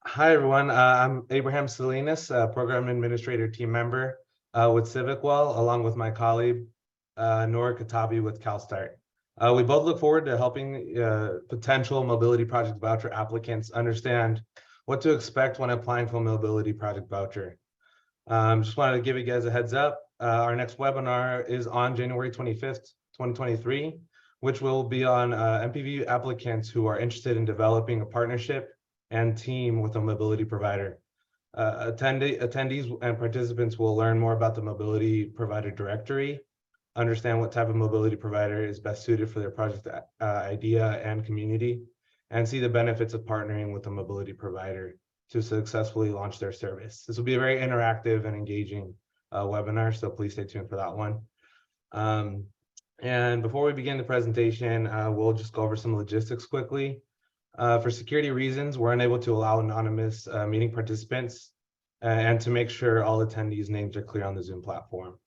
Hi, everyone. I'm Abraham Salinas, Program Administrator Team Member with CivicWell, along with my colleague, Nora Katabi with CalStart. We both look forward to helping potential Mobility Project Voucher applicants understand what to expect when applying for a Mobility Project Voucher. Just wanted to give you guys a heads up. Our next webinar is on January 25th, 2023, which will be on MPV applicants who are interested in developing a partnership and team with a mobility provider. Attendees and participants will learn more about the mobility provider directory, understand what type of mobility provider is best suited for their project idea and community, and see the benefits of partnering with a mobility provider to successfully launch their service. This will be a very interactive and engaging webinar, so please stay tuned for that one. And before we begin the presentation, we'll just go over some logistics quickly. For security reasons, we're unable to allow anonymous meeting participants and to make sure all attendees' names are clear on the Zoom platform.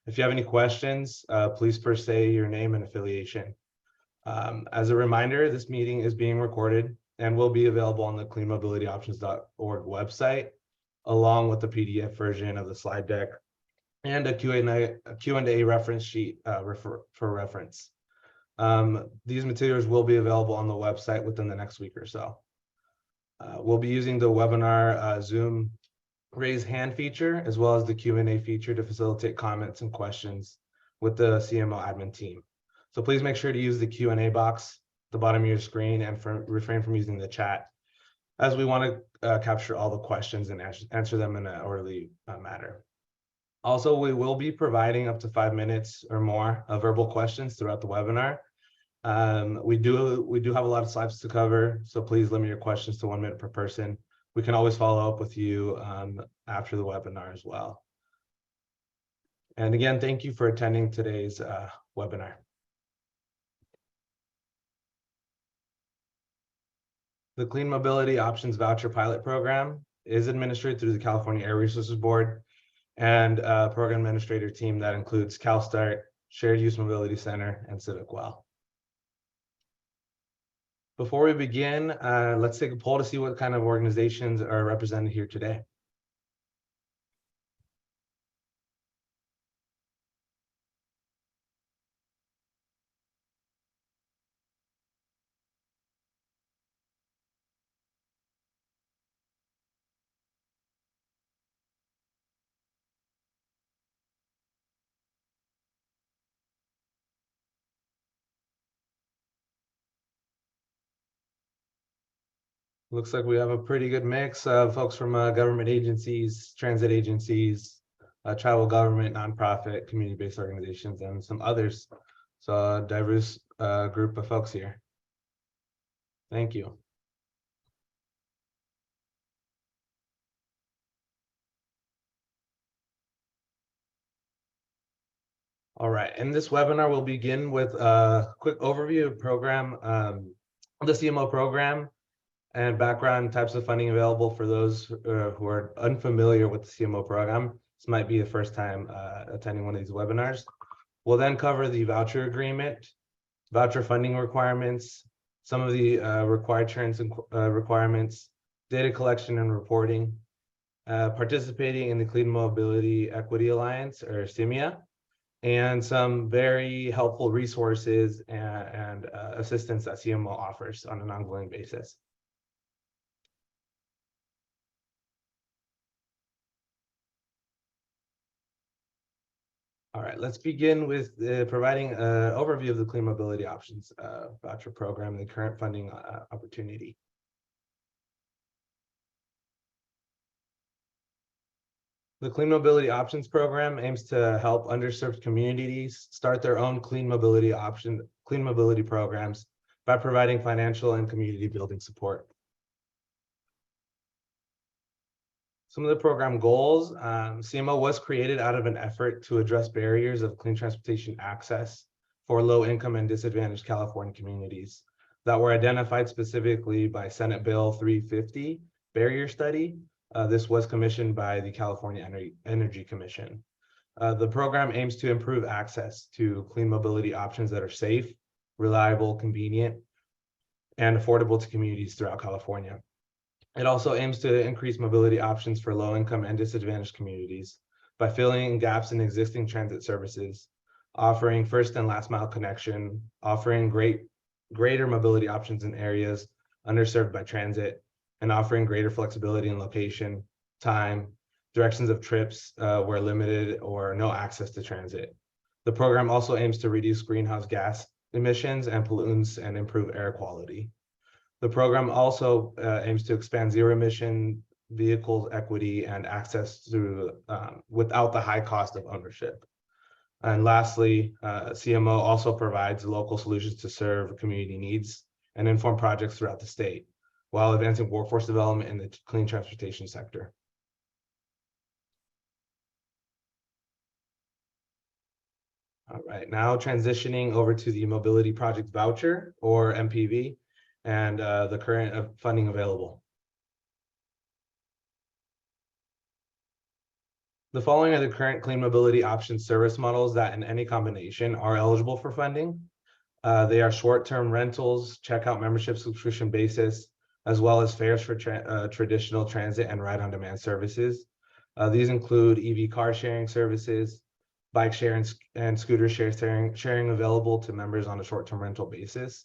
If you have any questions, please first say your name and affiliation. As a reminder, this meeting is being recorded and will be available on the cleanmobilityoptions.org website, along with the PDF version of the slide deck and a Q&A reference sheet for reference. These materials will be available on the website within the next week or so. We'll be using the webinar Zoom raise hand feature, as well as the Q&A feature to facilitate comments and questions with the CMO admin team. So please make sure to use the Q&A box at the bottom of your screen and refrain from using the chat, as we want to capture all the questions and answer them in an orderly manner. Also, we will be providing up to 5 minutes or more of verbal questions throughout the webinar. We do have a lot of slides to cover, so please limit your questions to 1 minute per person. We can always follow up with you after the webinar as well. And again, thank you for attending today's webinar. The Clean Mobility Options Voucher Pilot Program is administered through the California Air Resources Board and a program administrator team that includes CalStart, Shared Use Mobility Center, and CivicWell. Before we begin, let's take a poll to see what kind of organizations are represented here today. Looks like we have a pretty good mix of folks from government agencies, transit agencies, tribal government, nonprofit, community-based organizations, and some others. So a diverse group of folks here. Thank you. All right, in this webinar, we'll begin with a quick overview of program, the CMO program, and background types of funding available for those who are unfamiliar with the CMO program. This might be the first time attending one of these webinars. We'll then cover the voucher agreement, voucher funding requirements, some of the required terms and requirements, data collection and reporting, participating in the Clean Mobility Equity Alliance, or CMEA, and some very helpful resources and assistance that CMO offers on an ongoing basis. All right, let's begin with providing an overview of the Clean Mobility Options Voucher Program and the current funding opportunity. The Clean Mobility Options Program aims to help underserved communities start their own clean mobility programs by providing financial and community building support. Some of the program goals, CMO was created out of an effort to address barriers of clean transportation access for low-income and disadvantaged California communities that were identified specifically by Senate Bill 350 Barrier Study. This was commissioned by the California Energy Commission. The program aims to improve access to clean mobility options that are safe, reliable, convenient, and affordable to communities throughout California. It also aims to increase mobility options for low-income and disadvantaged communities by filling in gaps in existing transit services, offering first and last mile connection, offering greater mobility options in areas underserved by transit, and offering greater flexibility in location, time, directions of trips where limited or no access to transit. The program also aims to reduce greenhouse gas emissions and pollutants and improve air quality. The program also aims to expand zero emission vehicles equity and access through without the high cost of ownership. And lastly, CMO also provides local solutions to serve community needs and inform projects throughout the state while advancing workforce development in the clean transportation sector. All right, now transitioning over to the Mobility Project Voucher, or MPV, and the current funding available. The following are the current clean mobility option service models that in any combination are eligible for funding. They are short-term rentals, checkout membership subscription basis, as well as fares for traditional transit and ride-on-demand services. These include EV car sharing services, bike share and scooter sharing available to members on a short-term rental basis,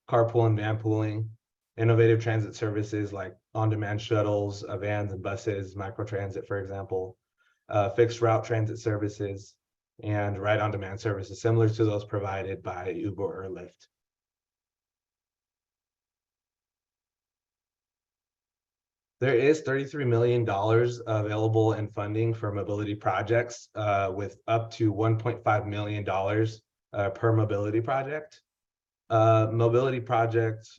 carpool and van pooling, innovative transit services like on-demand shuttles, vans and buses, microtransit, for example, fixed route transit services, and ride-on-demand services similar to those provided by Uber or Lyft. There is $33 million available in funding for mobility projects with up to $1.5 million per mobility project. Mobility project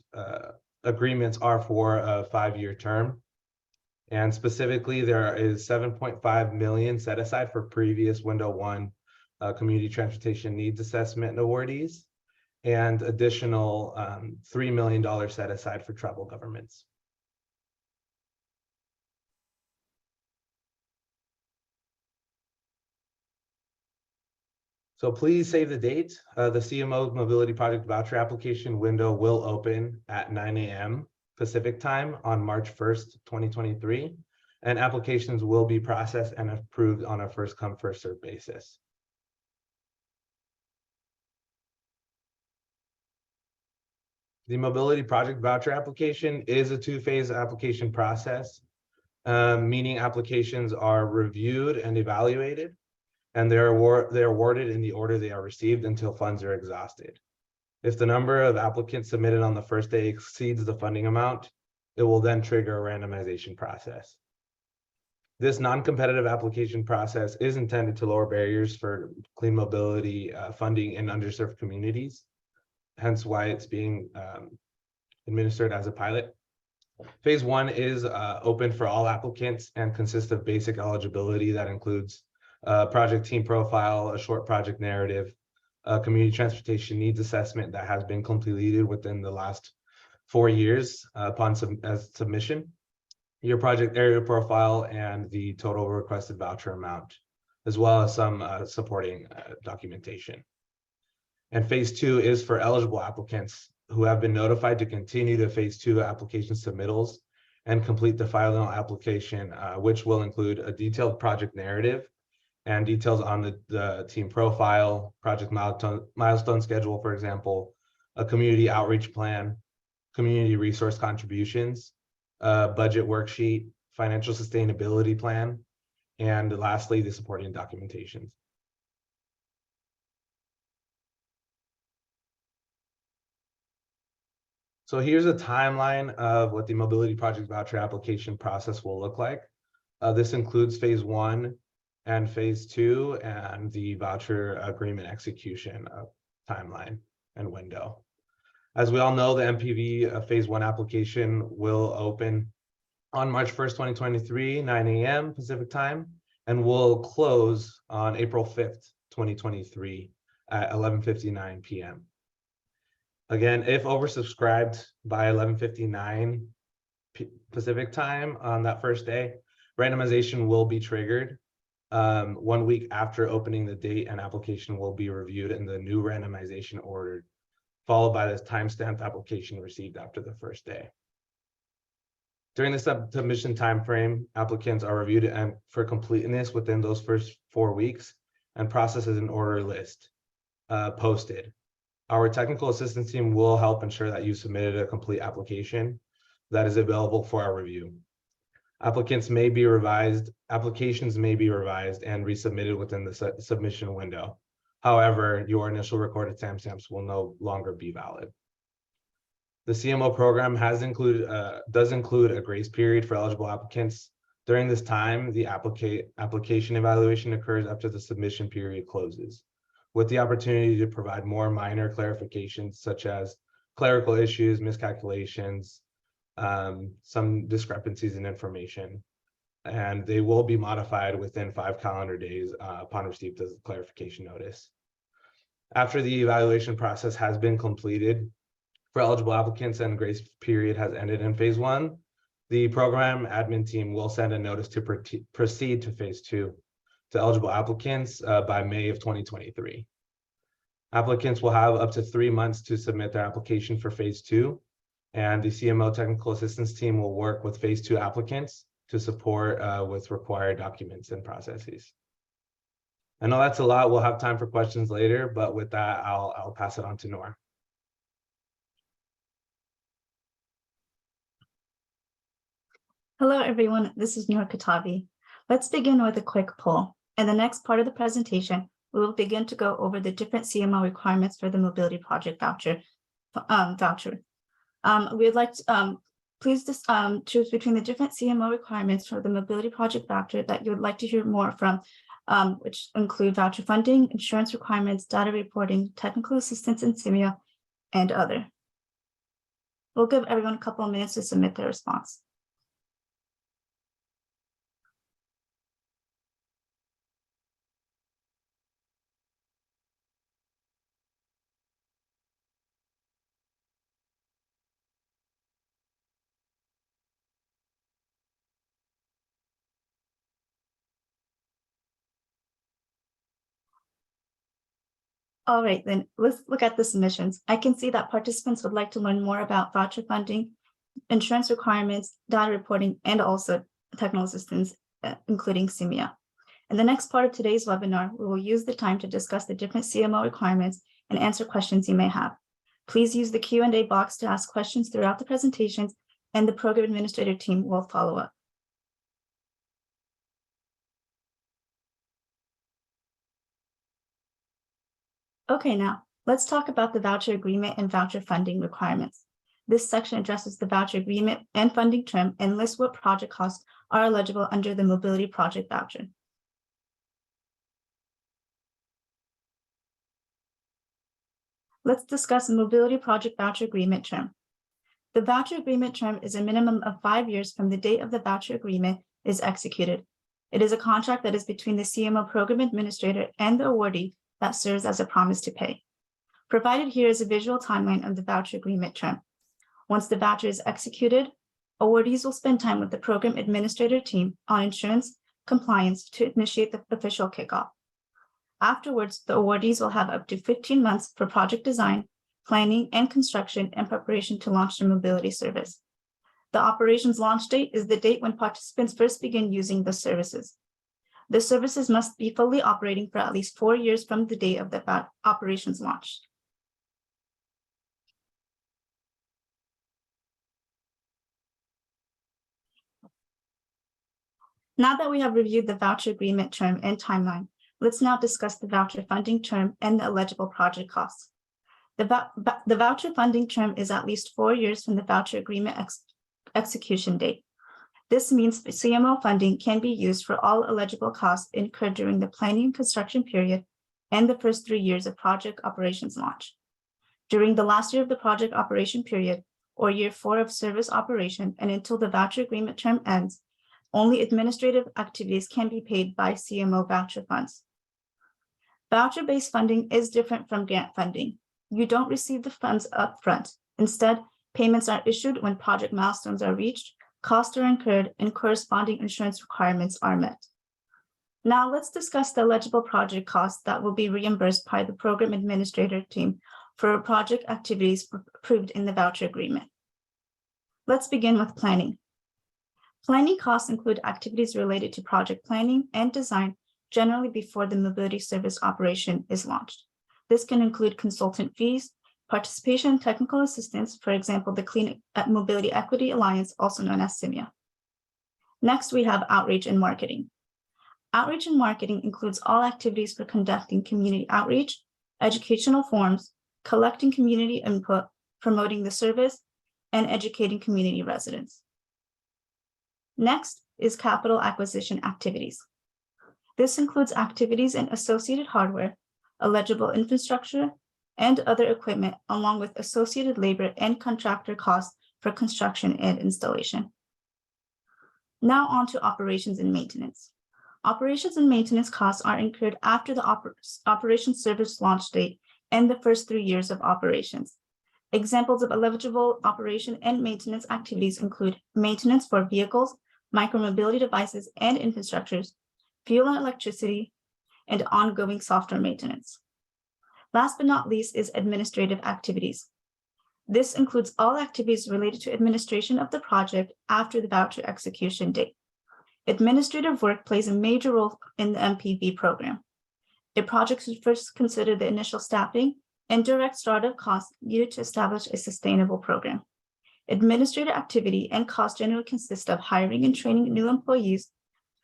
agreements are for a 5-year term. And specifically, there is 7.5 million set aside for previous Window 1 community transportation needs assessment awardees, and additional $3 million set aside for tribal governments. So please save the date. The CMO Mobility Project Voucher application window will open at 9 a.m. Pacific time on March 1st, 2023, and applications will be processed and approved on a first come, first served basis. The Mobility Project Voucher application is a 2-phase application process, meaning applications are reviewed and evaluated, and they're awarded in the order they are received until funds are exhausted. If the number of applicants submitted on the first day exceeds the funding amount, it will then trigger a randomization process. This non-competitive application process is intended to lower barriers for clean mobility funding in underserved communities, hence why it's being administered as a pilot. Phase 1 is open for all applicants and consists of basic eligibility that includes project team profile, a short project narrative, community transportation needs assessment that has been completed within the last 4 years upon submission, your project area profile, and the total requested voucher amount, as well as some supporting documentation. And phase 2 is for eligible applicants who have been notified to continue to phase 2 application submittals and complete the final application, which will include a detailed project narrative and details on the team profile, project milestone schedule, for example, a community outreach plan, community resource contributions, budget worksheet, financial sustainability plan, and lastly, the supporting documentations. So here's a timeline of what the Mobility Project Voucher application process will look like. This includes phase 1 and phase 2 and the voucher agreement execution timeline and window. As we all know, the MPV phase 1 application will open on March 1st, 2023, 9 a.m. Pacific time, and will close on April 5th, 2023 at 11:59 p.m. Again, if oversubscribed by 11:59 Pacific time on that first day, randomization will be triggered 1 week after opening the date, and application will be reviewed in the new randomization order, followed by this timestamped application received after the first day. During the submission timeframe, applicants are reviewed and for completeness within those first 4 weeks, and processes an order list posted. Our technical assistance team will help ensure that you submitted a complete application that is available for our review. Applications may be revised and resubmitted within the submission window. However, your initial recorded timestamps will no longer be valid. The CMO program does include a grace period for eligible applicants. During this time, the application evaluation occurs after the submission period closes, with the opportunity to provide more minor clarifications such as clerical issues, miscalculations, some discrepancies in information, and they will be modified within 5 calendar days upon receipt of the clarification notice. After the evaluation process has been completed for eligible applicants and grace period has ended in phase 1, the program admin team will send a notice to proceed to phase 2 to eligible applicants by May of 2023. Applicants will have up to 3 months to submit their application for phase 2, and the CMO technical assistance team will work with phase 2 applicants to support with required documents and processes. I know that's a lot. We'll have time for questions later, but with that, I'll pass it on to Noor. Hello, everyone. This is Noor Katabi. Let's begin with a quick poll. In the next part of the presentation, we will begin to go over the different CMO requirements for the Mobility Project Voucher. We would like to please choose between the different CMO requirements for the Mobility Project Voucher that you would like to hear more from, which include voucher funding, insurance requirements, data reporting, technical assistance in CMO, and other. We'll give everyone a couple of minutes to submit their response. All right, then let's look at the submissions. I can see that participants would like to learn more about voucher funding, insurance requirements, data reporting, and also technical assistance, including CMO. In the next part of today's webinar, we will use the time to discuss the different CMO requirements and answer questions you may have. Please use the Q&A box to ask questions throughout the presentations, and the program administrator team will follow up. Okay, now let's talk about the voucher agreement and voucher funding requirements. This section addresses the voucher agreement and funding term and lists what project costs are eligible under the Mobility Project Voucher. Let's discuss the Mobility Project Voucher Agreement term. The voucher agreement term is a minimum of 5 years from the date of the voucher agreement is executed. It is a contract that is between the CMO program administrator and the awardee that serves as a promise to pay. Provided here is a visual timeline of the voucher agreement term. Once the voucher is executed, awardees will spend time with the program administrator team on insurance compliance to initiate the official kickoff. Afterwards, the awardees will have up to 15 months for project design, planning, and construction in preparation to launch the mobility service. The operations launch date is the date when participants first begin using the services. The services must be fully operating for at least 4 years from the date of the operations launch. Now that we have reviewed the voucher agreement term and timeline, let's now discuss the voucher funding term and the eligible project costs. The voucher funding term is at least 4 years from the voucher agreement execution date. This means CMO funding can be used for all eligible costs incurred during the planning and construction period and the first 3 years of project operations launch. During the last year of the project operation period, or year 4 of service operation, and until the voucher agreement term ends, only administrative activities can be paid by CMO voucher funds. Voucher-based funding is different from grant funding. You don't receive the funds up front. Instead, payments are issued when project milestones are reached, costs are incurred, and corresponding insurance requirements are met. Now let's discuss the eligible project costs that will be reimbursed by the program administrator team for project activities approved in the voucher agreement. Let's begin with planning. Planning costs include activities related to project planning and design, generally before the mobility service operation is launched. This can include consultant fees, participation in technical assistance, for example, the Clean Mobility Equity Alliance, also known as CMO. Next, we have outreach and marketing. Outreach and marketing includes all activities for conducting community outreach, educational forums, collecting community input, promoting the service, and educating community residents. Next is capital acquisition activities. This includes activities in associated hardware, eligible infrastructure, and other equipment, along with associated labor and contractor costs for construction and installation. Now on to operations and maintenance. Operations and maintenance costs are incurred after the operation service launch date and the first 3 years of operations. Examples of eligible operation and maintenance activities include maintenance for vehicles, micromobility devices and infrastructures, fuel and electricity, and ongoing software maintenance. Last but not least is administrative activities. This includes all activities related to administration of the project after the voucher execution date. Administrative work plays a major role in the MPV program. A project should first consider the initial staffing and direct startup costs needed to establish a sustainable program. Administrative activity and costs generally consist of hiring and training new employees,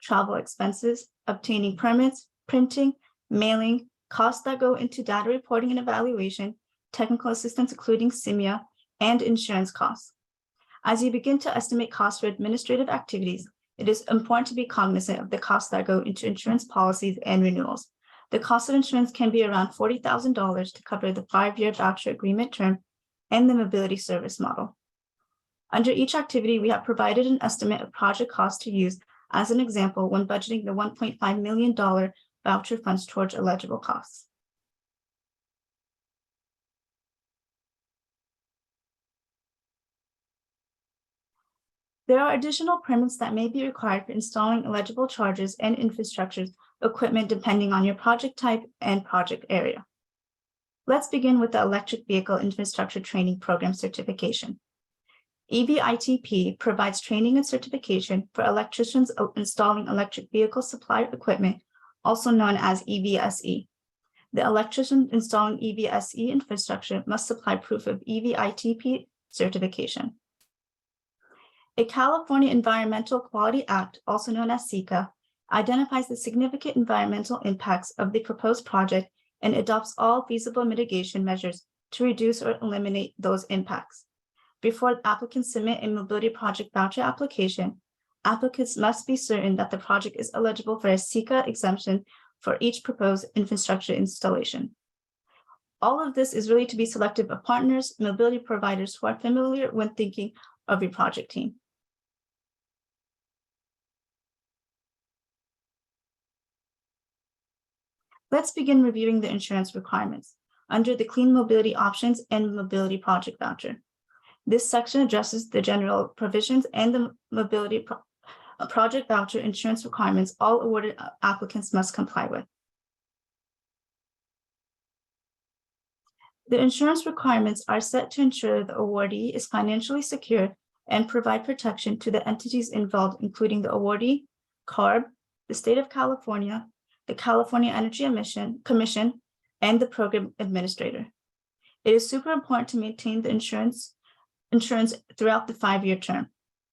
travel expenses, obtaining permits, printing, mailing, costs that go into data reporting and evaluation, technical assistance including CMO, and insurance costs. As you begin to estimate costs for administrative activities, it is important to be cognizant of the costs that go into insurance policies and renewals. The cost of insurance can be around $40,000 to cover the 5-year voucher agreement term and the mobility service model. Under each activity, we have provided an estimate of project costs to use as an example when budgeting the $1.5 million voucher funds towards eligible costs. There are additional permits that may be required for installing eligible chargers and infrastructures equipment depending on your project type and project area. Let's begin with the Electric Vehicle Infrastructure Training Program certification. EVITP provides training and certification for electricians installing electric vehicle supply equipment, also known as EVSE. The electrician installing EVSE infrastructure must supply proof of EVITP certification. A California Environmental Quality Act, also known as SEQA, identifies the significant environmental impacts of the proposed project and adopts all feasible mitigation measures to reduce or eliminate those impacts. Before applicants submit a Mobility Project Voucher application, applicants must be certain that the project is eligible for a SEQA exemption for each proposed infrastructure installation. All of this is really to be selective of partners, mobility providers who are familiar when thinking of your project team. Let's begin reviewing the insurance requirements under the Clean Mobility Options and Mobility Project Voucher. This section addresses the general provisions and the Mobility Project Voucher insurance requirements all awarded applicants must comply with. The insurance requirements are set to ensure the awardee is financially secure and provide protection to the entities involved, including the awardee, CARB, the State of California, the California Energy Commission, and the program administrator. It is super important to maintain the insurance throughout the 5-year term.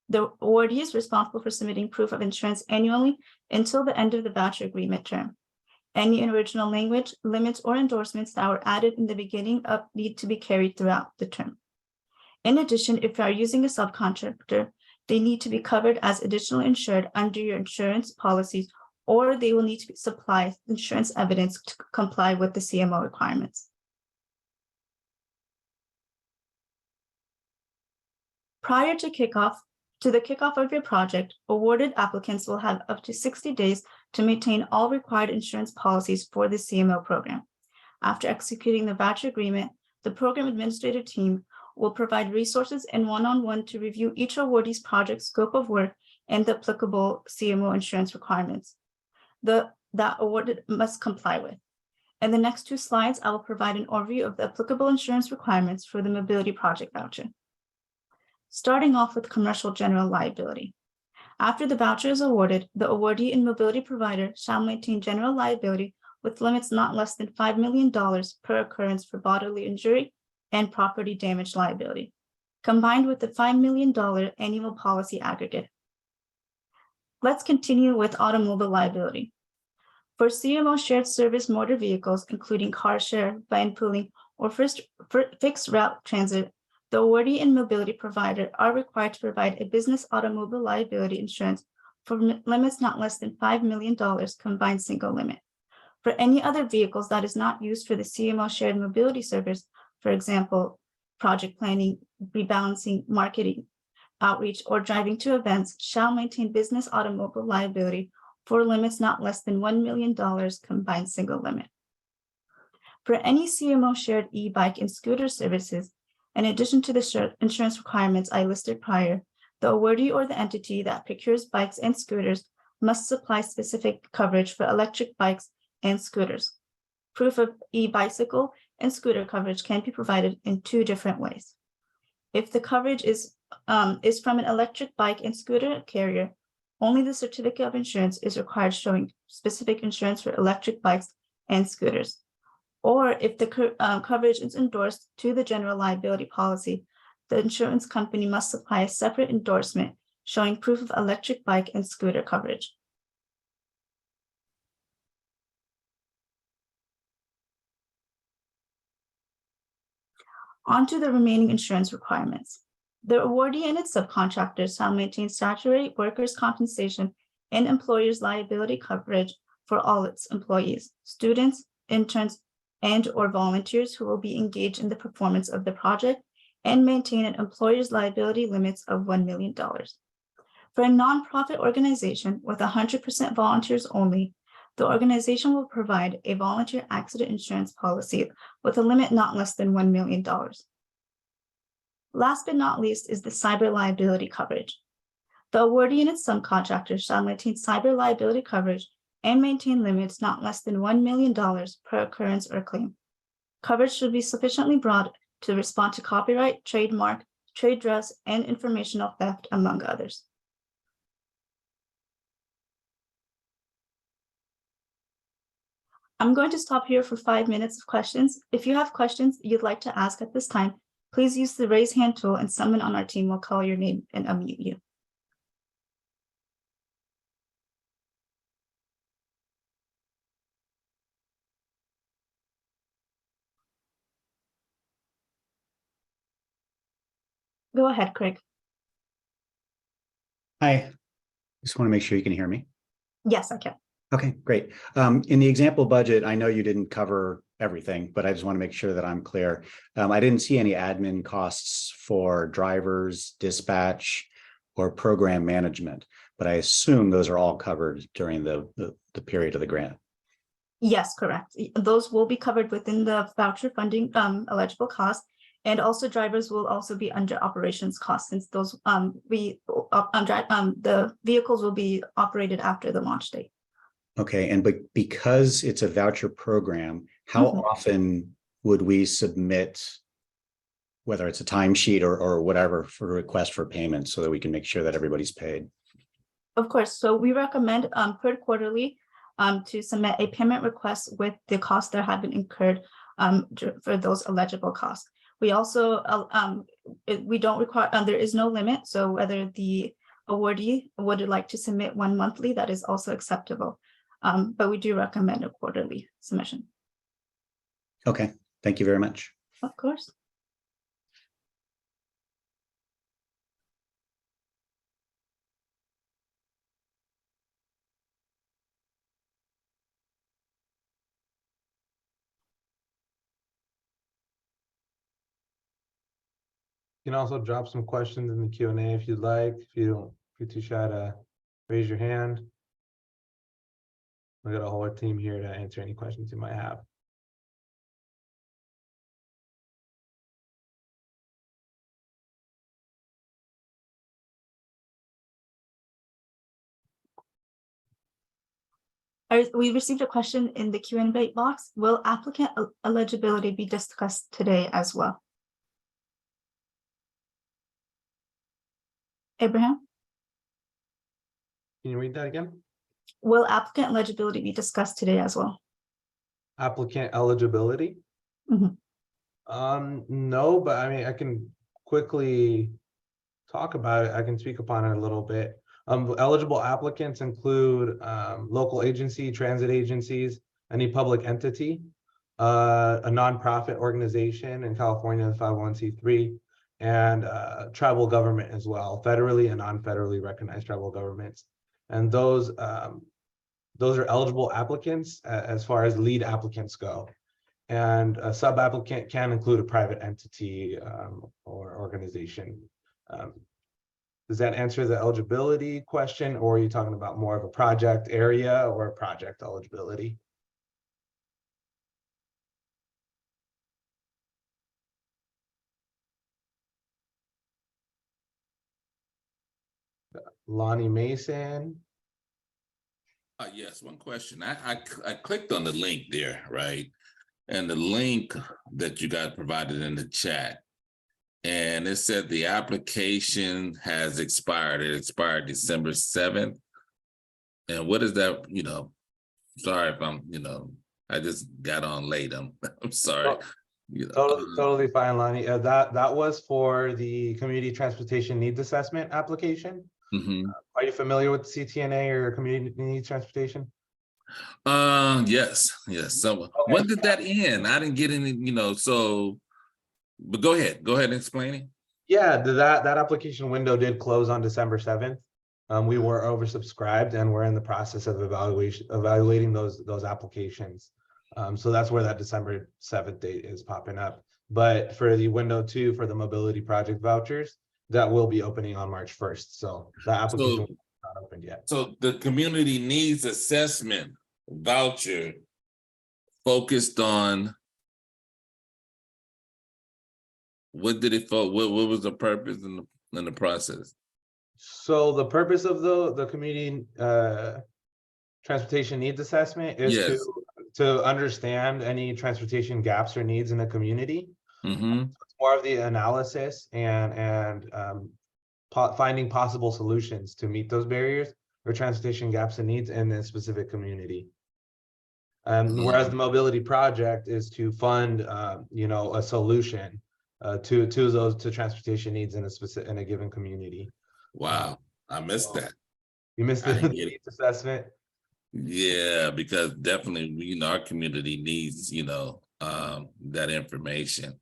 The awardee is responsible for submitting proof of insurance annually until the end of the voucher agreement term. Any original language, limits, or endorsements that were added in the beginning need to be carried throughout the term. In addition, if you are using a subcontractor, they need to be covered as additional insured under your insurance policies, or they will need to supply insurance evidence to comply with the CMO requirements. Prior to the kickoff of your project, awarded applicants will have up to 60 days to maintain all required insurance policies for the CMO program. After executing the voucher agreement, the program administrative team will provide resources and one-on-one to review each awardee's project scope of work and the applicable CMO insurance requirements that awarded must comply with. In the next 2 slides, I will provide an overview of the applicable insurance requirements for the Mobility Project Voucher. Starting off with commercial general liability. After the voucher is awarded, the awardee and mobility provider shall maintain general liability with limits not less than $5 million per occurrence for bodily injury and property damage liability, combined with the $5 million annual policy aggregate. Let's continue with automobile liability. For CMO shared service motor vehicles, including car share, van pooling, or fixed route transit, the awardee and mobility provider are required to provide a business automobile liability insurance for limits not less than $5 million combined single limit. For any other vehicles that is not used for the CMO shared mobility service, for example, project planning, rebalancing, marketing, outreach, or driving to events, shall maintain business automobile liability for limits not less than $1 million combined single limit. For any CMO shared e-bike and scooter services, in addition to the insurance requirements I listed prior, the awardee or the entity that procures bikes and scooters must supply specific coverage for electric bikes and scooters. Proof of e-bicycle and scooter coverage can be provided in two different ways. If the coverage is from an electric bike and scooter carrier, only the certificate of insurance is required showing specific insurance for electric bikes and scooters. Or if the coverage is endorsed to the general liability policy, the insurance company must supply a separate endorsement showing proof of electric bike and scooter coverage. On to the remaining insurance requirements. The awardee and its subcontractors shall maintain statutory workers' compensation and employers' liability coverage for all its employees, students, interns, and/or volunteers who will be engaged in the performance of the project, and maintain an employer's liability limits of $1 million. For a nonprofit organization with 100% volunteers only, the organization will provide a volunteer accident insurance policy with a limit not less than $1 million. Last but not least is the cyber liability coverage. The awardee and its subcontractors shall maintain cyber liability coverage and maintain limits not less than $1 million per occurrence or claim. Coverage should be sufficiently broad to respond to copyright, trademark, trade dress, and informational theft, among others. I'm going to stop here for 5 minutes of questions. If you have questions you'd like to ask at this time, please use the raise hand tool and someone on our team will call your name and unmute you. Go ahead, Craig. Hi, just want to make sure you can hear me. Yes, I can. Okay, great. In the example budget, I know you didn't cover everything, but I just want to make sure that I'm clear. I didn't see any admin costs for drivers, dispatch, or program management, but I assume those are all covered during the period of the grant. Yes, correct. Those will be covered within the voucher funding eligible costs. And also drivers will also be under operations costs, since those the vehicles will be operated after the launch date. Okay, and because it's a voucher program, how often would we submit, whether it's a timesheet or whatever, for a request for payment so that we can make sure that everybody's paid? Of course. So we recommend per quarterly to submit a payment request with the costs that have been incurred for those eligible costs. We also, we don't require, there is no limit. So whether the awardee would like to submit one monthly, that is also acceptable. But we do recommend a quarterly submission. Okay, thank you very much. Of course. You can also drop some questions in the Q&A if you'd like. If you're too shy to raise your hand. We got a whole team here to answer any questions you might have. We received a question in the Q&A box. Will applicant eligibility be discussed today as well? Abraham? Can you read that again? Will applicant eligibility be discussed today as well? Applicant eligibility? Mhm. No, but I mean, I can quickly talk about it. I can speak upon it a little bit. Eligible applicants include local agency, transit agencies, any public entity, a nonprofit organization in California, the 501c3, and tribal government as well, federally and non-federally recognized tribal governments. And those are eligible applicants as far as lead applicants go. And a sub-applicant can include a private entity or organization. Does that answer the eligibility question, or are you talking about more of a project area or project eligibility? Lonnie Mason. Yes, one question. I clicked on the link there, right? And the link that you got provided in the chat, and it said the application has expired. It expired December 7th. And what is that, sorry if I'm, I just got on late. I'm sorry. Totally fine, Lonnie. That was for the community transportation needs assessment application. Mhm. Are you familiar with CTNA or community needs transportation? Yes. So when did that end? I didn't get any, but go ahead and explain it. Yeah, that application window did close on December 7th. We were oversubscribed and we're in the process of evaluating those applications. So that's where that December 7th date is popping up. But for the window 2 for the mobility project vouchers, that will be opening on March 1st. So the application is not opened yet. So the community needs assessment voucher focused on what did it for? What was the purpose in the process? So the purpose of the community transportation needs assessment is to understand any transportation gaps or needs in the community. Mm-hmm. It's more of the analysis and finding possible solutions to meet those barriers or transportation gaps and needs in a specific community. Whereas the mobility project is to fund, a solution to transportation needs in a given community. Wow, I missed that. You missed the needs assessment. Yeah, because definitely, our community needs, that information.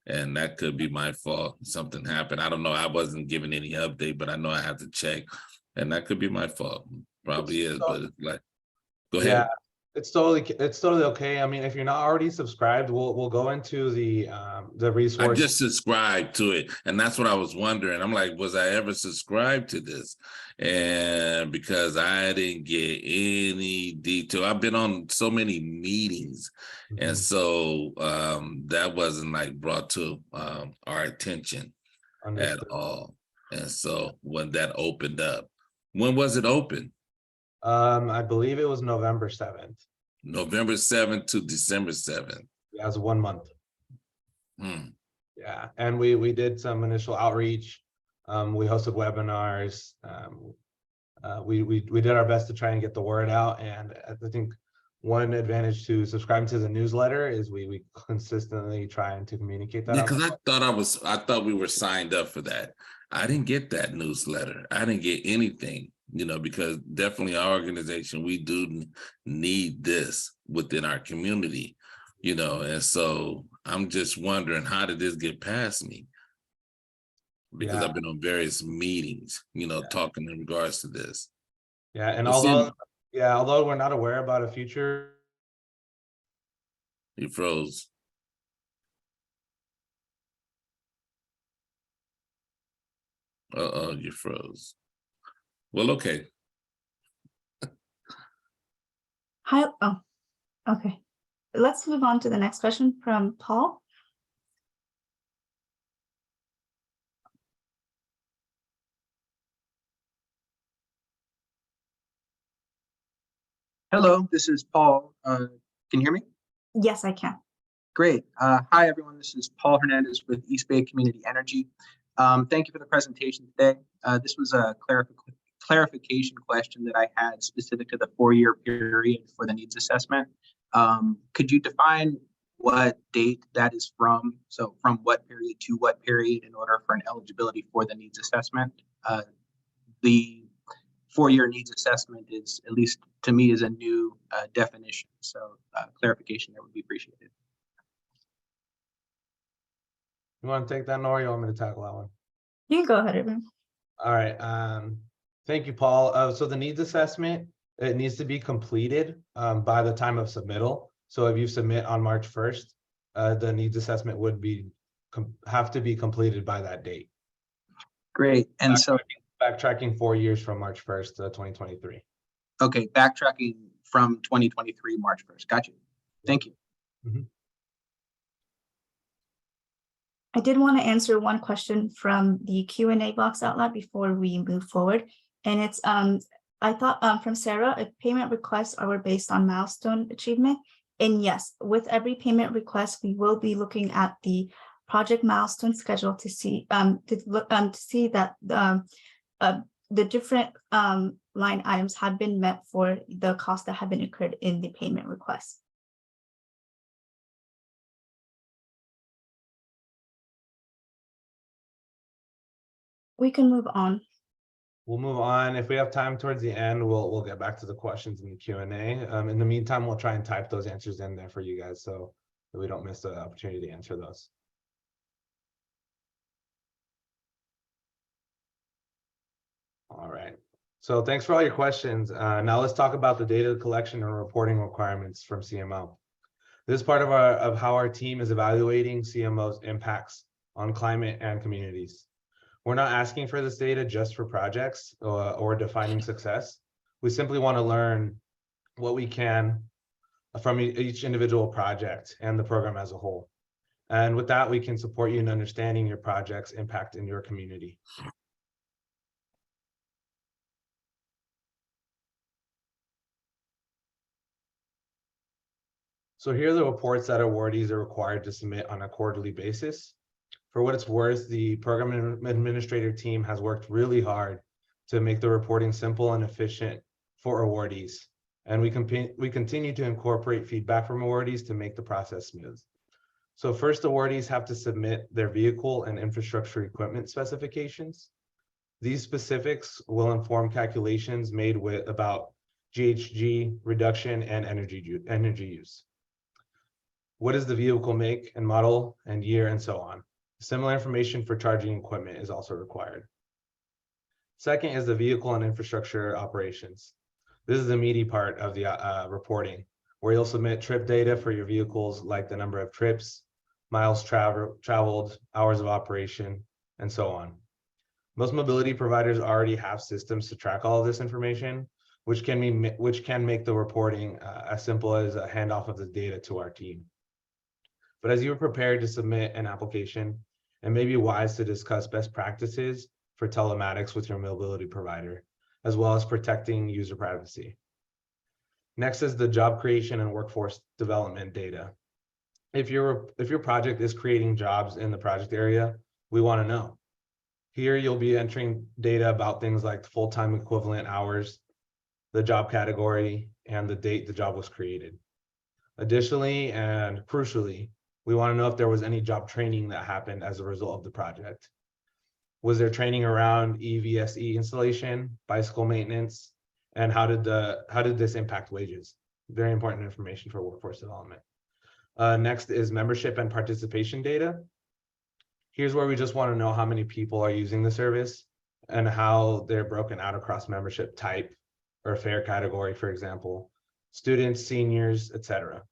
And that could be my fault. Something happened. I don't know. I wasn't given any update, but I know I have to check. And that could be my fault. Probably is, but it's like, go ahead. Yeah, it's totally okay. I mean, if you're not already subscribed, we'll go into the resource. I just subscribed to it, and that's what I was wondering. I'm like, was I ever subscribed to this? And because I didn't get any detail, I've been on so many meetings, and so that wasn't like brought to our attention at all. And so when that opened up, when was it open? I believe it was November 7th. November 7th to December 7th. Yeah, it was 1 month. Yeah, and we did some initial outreach. We hosted webinars. We did our best to try and get the word out. And I think one advantage to subscribing to the newsletter is we consistently trying to communicate that. Yeah, because I thought we were signed up for that. I didn't get that newsletter. I didn't get anything, because definitely our organization, we do need this within our community, and so I'm just wondering, how did this get past me? Because I've been on various meetings, talking in regards to this. Yeah, and although we're not aware about a future. You froze. You froze. Well, okay. Hi. Oh, okay. Let's move on to the next question from Paul. Hello, this is Paul. Can you hear me? Yes, I can. Great. Hi, everyone. This is Paul Hernandez with East Bay Community Energy. Thank you for the presentation today. This was a clarification question that I had specific to the 4-year period for the needs assessment. Could you define what date that is from? So from what period to what period in order for an eligibility for the needs assessment? The 4-year needs assessment is, at least to me, is a new definition. So clarification there would be appreciated. You want to take that, Nora? You want me to tackle that one? You can go ahead, Irvin. All right. Thank you, Paul. So the needs assessment, it needs to be completed by the time of submittal. So if you submit on March 1st, the needs assessment would have to be completed by that date. Great. And so backtracking 4 years from March 1st to 2023. okay, backtracking from 2023 March 1st. Got you. Thank you. I did want to answer one question from the Q&A box out loud before we move forward. And it's, I thought from Sarah, if payment requests are based on milestone achievement. And yes, with every payment request, we will be looking at the project milestone schedule to see that the different line items have been met for the costs that have been incurred in the payment request. We can move on. We'll move on. If we have time towards the end, we'll get back to the questions in the Q&A. In the meantime, we'll try and type those answers in there for you guys so that we don't miss the opportunity to answer those. All right. So thanks for all your questions. Now let's talk about the data collection and reporting requirements from CMO. This is part of how our team is evaluating CMO's impacts on climate and communities. We're not asking for this data just for projects or defining success. We simply want to learn what we can from each individual project and the program as a whole. And with that, we can support you in understanding your project's impact in your community. So here are the reports that awardees are required to submit on a quarterly basis. For what it's worth, the program administrator team has worked really hard to make the reporting simple and efficient for awardees. And we continue to incorporate feedback from awardees to make the process smooth. So first, awardees have to submit their vehicle and infrastructure equipment specifications. These specifics will inform calculations made about GHG reduction and energy use. What is the vehicle make and model and year and so on. Similar information for charging equipment is also required. Second is the vehicle and infrastructure operations. This is the meaty part of the reporting, where you'll submit trip data for your vehicles, like the number of trips, miles traveled, hours of operation, and so on. Most mobility providers already have systems to track all of this information, which can make the reporting as simple as a handoff of the data to our team. But as you are prepared to submit an application, it may be wise to discuss best practices for telematics with your mobility provider, as well as protecting user privacy. Next is the job creation and workforce development data. If your project is creating jobs in the project area, we want to know. Here you'll be entering data about things like the full-time equivalent hours, the job category, and the date the job was created. Additionally, and crucially, we want to know if there was any job training that happened as a result of the project. Was there training around EVSE installation, bicycle maintenance, and how did this impact wages? Very important information for workforce development. Next is membership and participation data. Here's where we just want to know how many people are using the service and how they're broken out across membership type or fare category, for example, students, seniors, etc.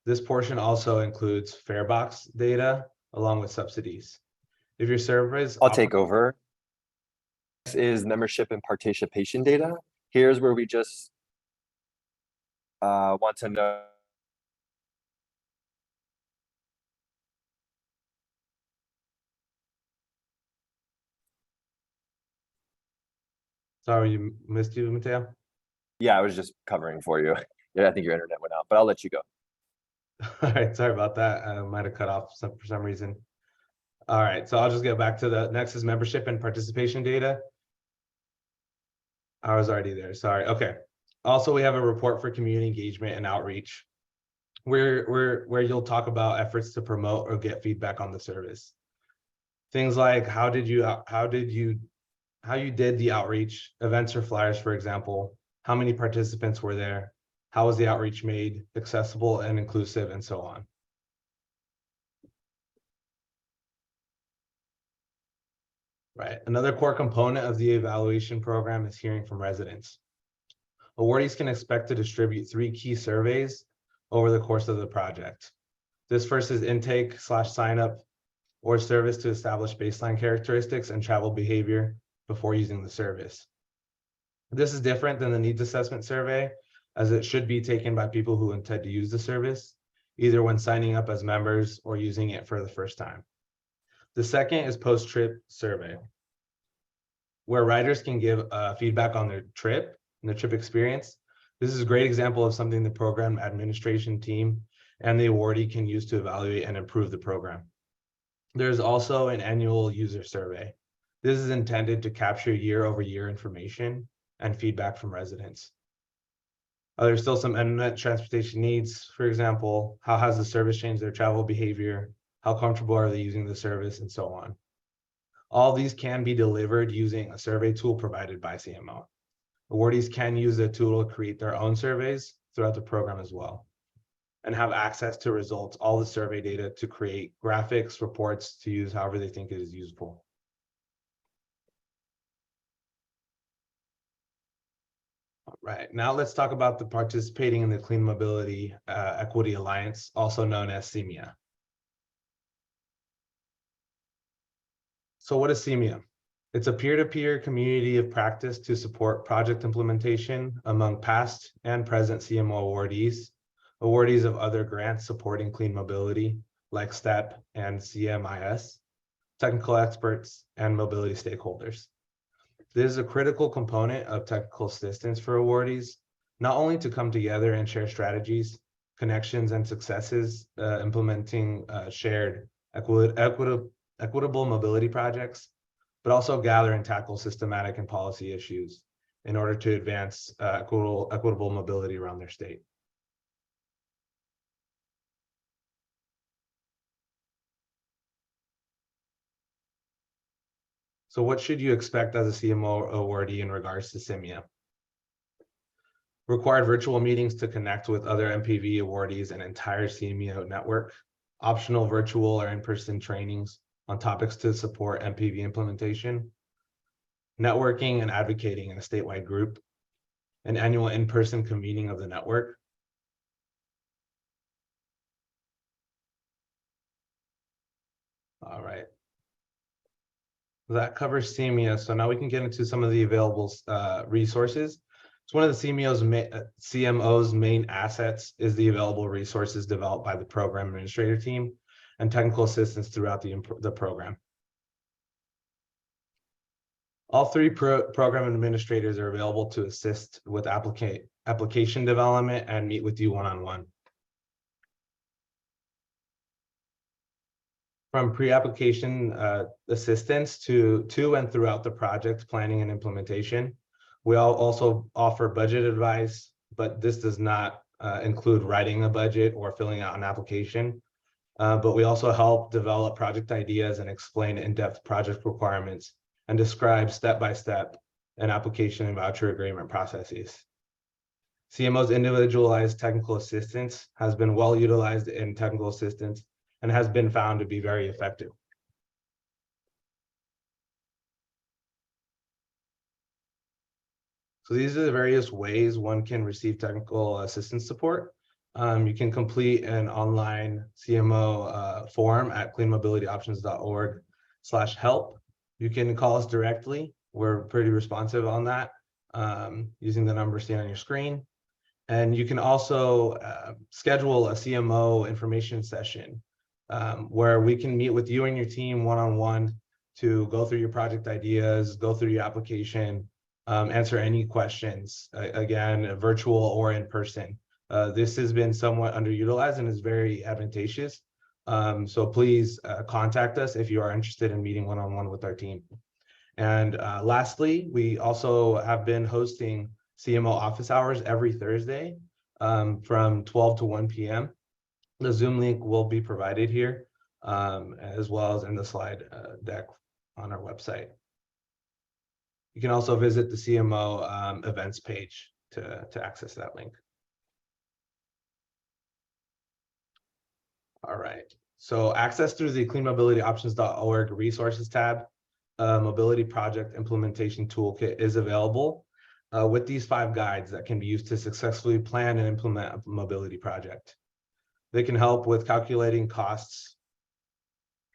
This portion also includes fare box data along with subsidies. If your service— I'll take over. This is membership and participation data. Here's where we just want to know. Sorry, you missed you, Mateo? Yeah, I was just covering for you. Yeah, I think your internet went out, but I'll let you go. All right, sorry about that. I might have cut off for some reason. All right, so I'll just get back to the next is membership and participation data. I was already there, sorry. Okay. Also, we have a report for community engagement and outreach, where you'll talk about efforts to promote or get feedback on the service. Things like how you did the outreach, events or flyers, for example, how many participants were there, how was the outreach made accessible and inclusive, and so on. Right. Another core component of the evaluation program is hearing from residents. Awardees can expect to distribute 3 key surveys over the course of the project. This first is intake / sign up or service to establish baseline characteristics and travel behavior before using the service. This is different than the needs assessment survey, as it should be taken by people who intend to use the service, either when signing up as members or using it for the first time. The second is post-trip survey, where riders can give feedback on their trip and their trip experience. This is a great example of something the program administration team and the awardee can use to evaluate and improve the program. There's also an annual user survey. This is intended to capture year-over-year information and feedback from residents. There's still some internet transportation needs. For example, how has the service changed their travel behavior? How comfortable are they using the service, and so on. All these can be delivered using a survey tool provided by CMO. Awardees can use the tool to create their own surveys throughout the program as well, and have access to results, all the survey data, to create graphics, reports to use however they think it is useful. All right, now let's talk about the participating in the Clean Mobility Equity Alliance, also known as CMEA. So what is CMEA? It's a peer-to-peer community of practice to support project implementation among past and present CMO awardees, awardees of other grants supporting clean mobility, like STEP and CMIS, technical experts, and mobility stakeholders. This is a critical component of technical assistance for awardees, not only to come together and share strategies, connections, and successes implementing shared equitable mobility projects, but also gather and tackle systematic and policy issues in order to advance equitable mobility around their state. So what should you expect as a CMO awardee in regards to CMEA? Required virtual meetings to connect with other MPV awardees and entire CMEA network, optional virtual or in-person trainings on topics to support MPV implementation, networking and advocating in a statewide group, an annual in-person convening of the network. All right. That covers CMEA. So now we can get into some of the available resources. So one of the CMO's main assets is the available resources developed by the program administrator team and technical assistance throughout the program. All 3 program administrators are available to assist with application development and meet with you one-on-one. From pre-application assistance to and throughout the project planning and implementation. We also offer budget advice, but this does not include writing a budget or filling out an application. But we also help develop project ideas and explain in-depth project requirements and describe step-by-step an application and voucher agreement processes. CMO's individualized technical assistance has been well utilized in technical assistance and has been found to be very effective. So these are the various ways one can receive technical assistance support. You can complete an online CMO form at cleanmobilityoptions.org/help. You can call us directly. We're pretty responsive on that, using the number seen on your screen. And you can also schedule a CMO information session where we can meet with you and your team one-on-one to go through your project ideas, go through your application, answer any questions, again, virtual or in person. This has been somewhat underutilized and is very advantageous. So please contact us if you are interested in meeting one-on-one with our team. And lastly, we also have been hosting CMO office hours every Thursday from 12 to 1 p.m. The Zoom link will be provided here, as well as in the slide deck on our website. You can also visit the CMO events page to access that link. All right, so access through the cleanmobilityoptions.org resources tab, Mobility Project Implementation Toolkit is available with these 5 guides that can be used to successfully plan and implement a mobility project. They can help with calculating costs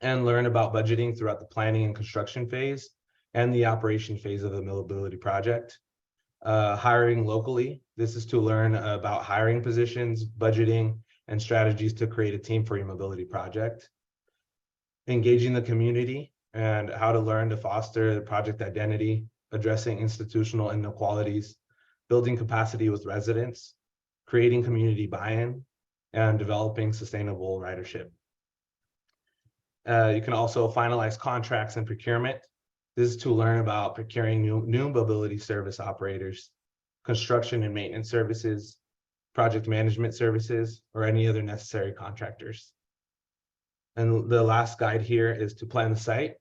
and learn about budgeting throughout the planning and construction phase and the operation phase of the mobility project. Hiring locally, this is to learn about hiring positions, budgeting, and strategies to create a team for your mobility project. Engaging the community and how to learn to foster the project identity, addressing institutional inequalities, building capacity with residents, creating community buy-in, and developing sustainable ridership. You can also finalize contracts and procurement. This is to learn about procuring new mobility service operators, construction and maintenance services, project management services, or any other necessary contractors. And the last guide here is to plan the site.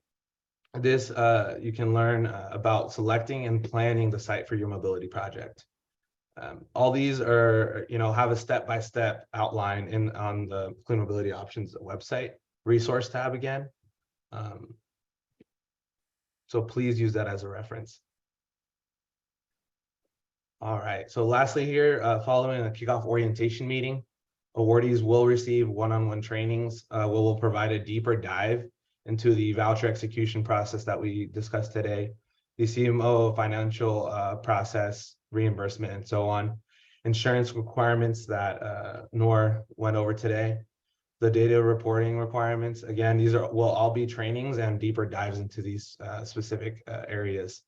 This, you can learn about selecting and planning the site for your mobility project. All these are, have a step-by-step outline on the Clean Mobility Options website, resource tab again. So please use that as a reference. All right, so lastly here, following a kickoff orientation meeting, awardees will receive one-on-one trainings. We'll provide a deeper dive into the voucher execution process that we discussed today, the CMO financial process, reimbursement, and so on, insurance requirements that Noor went over today, the data reporting requirements. Again, these will all be trainings and deeper dives into these specific areas.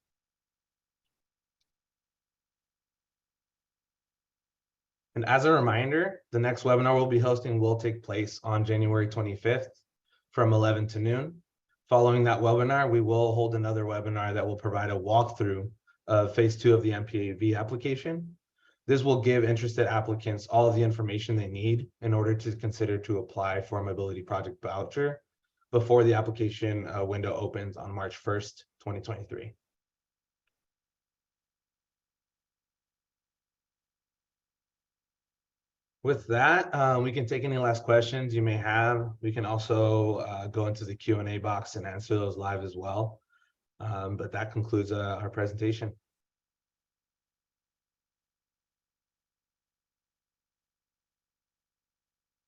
And as a reminder, the next webinar we'll be hosting will take place on January 25th from 11 to noon. Following that webinar, we will hold another webinar that will provide a walkthrough of phase 2 of the MPV application. This will give interested applicants all of the information they need in order to consider to apply for a Mobility Project Voucher before the application window opens on March 1st, 2023. With that, we can take any last questions you may have. We can also go into the Q&A box and answer those live as well. But that concludes our presentation.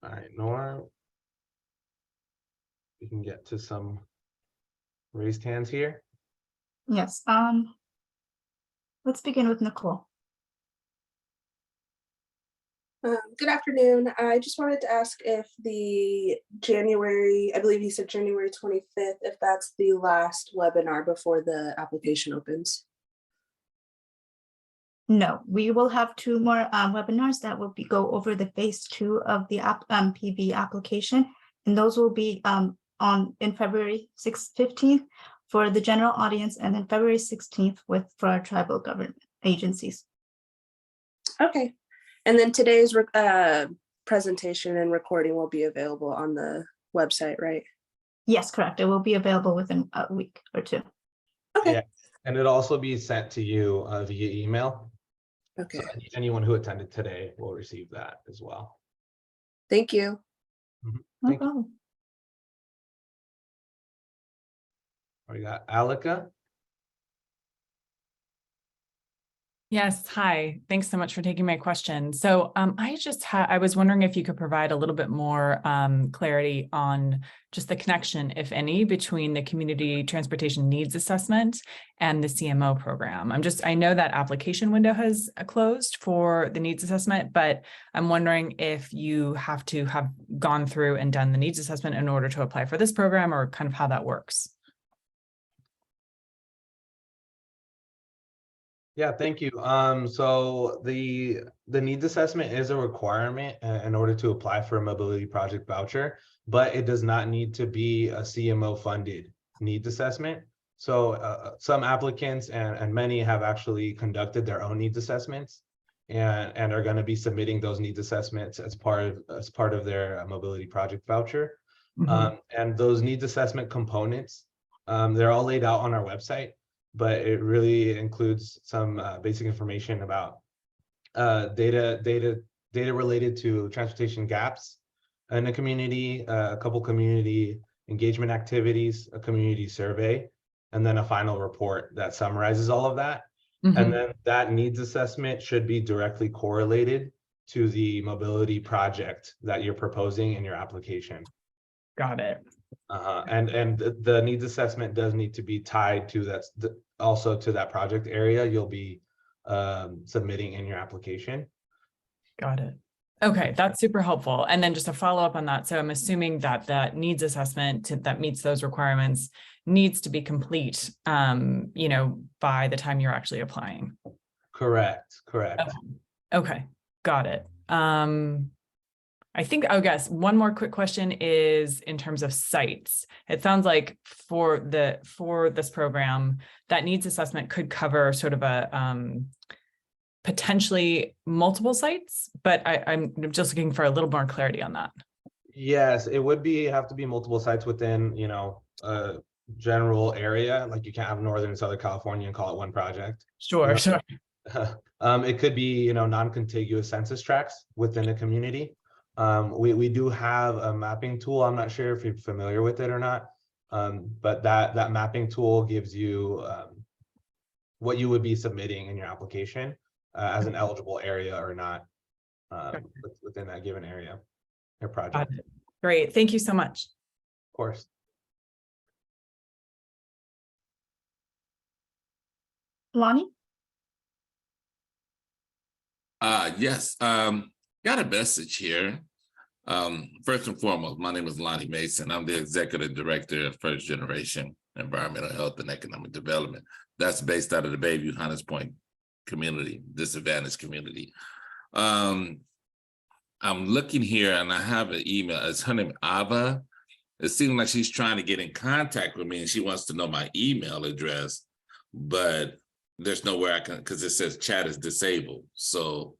All right, Noor, we can get to some raised hands here. Yes, let's begin with Nicole. Good afternoon. I just wanted to ask if the January, I believe you said January 25th, if that's the last webinar before the application opens. No, we will have 2 more webinars that will go over the phase 2 of the MPV application, and those will be in February 15th for the general audience, and then February 16th for our tribal government agencies. Okay. And then today's presentation and recording will be available on the website, right? Yes, correct. It will be available within a week or 2. Okay. Yeah, and it'll also be sent to you via email. Okay. So anyone who attended today will receive that as well. Thank you. No Thank you. problem. We got Alika. Yes, hi. Thanks so much for taking my question. So I was wondering if you could provide a little bit more clarity on just the connection, if any, between the Community Transportation Needs Assessment and the CMO program. I know that application window has closed for the needs assessment, but I'm wondering if you have to have gone through and done the needs assessment in order to apply for this program, or kind of how that works. Yeah, thank you. So the needs assessment is a requirement in order to apply for a Mobility Project Voucher, but it does not need to be a CMO funded needs assessment. Some applicants and many have actually conducted their own needs assessments and are going to be submitting those needs assessments as part of their mobility project voucher. And those needs assessment components, they're all laid out on our website, but it really includes some basic information about data related to transportation gaps in the community, a couple community engagement activities, a community survey, and then a final report that summarizes all of that. And then that needs assessment should be directly correlated to the mobility project that you're proposing in your application. Got it. And the needs assessment does need to be tied to also to that project area you'll be submitting in your application. Got it. Okay, that's super helpful. And then just a follow up on that. So I'm assuming that that needs assessment that meets those requirements needs to be complete, by the time you're actually applying. Correct. Okay, got it. I think, I guess one more quick question is in terms of sites. It sounds like for this program, that needs assessment could cover sort of a potentially multiple sites, but I'm just looking for a little more clarity on that. Yes, it would have to be multiple sites within, a general area. Like you can't have Northern and Southern California and call it one project. Sure. It could be, non-contiguous census tracts within a community. We do have a mapping tool. I'm not sure if you're familiar with it or not, but that mapping tool gives you what you would be submitting in your application as an eligible area or not within that given area or project. Great. Thank you so much. Of course. Lonnie? Yes. Got a message here. First and foremost, my name is Lonnie Mason. I'm the Executive Director of First Generation Environmental Health and Economic Development. That's based out of the Bayview Hunters Point community, disadvantaged community. I'm looking here and I have an email. It's her name, Ava. It seems like she's trying to get in contact with me and she wants to know my email address, but there's nowhere I can, because it says chat is disabled. So.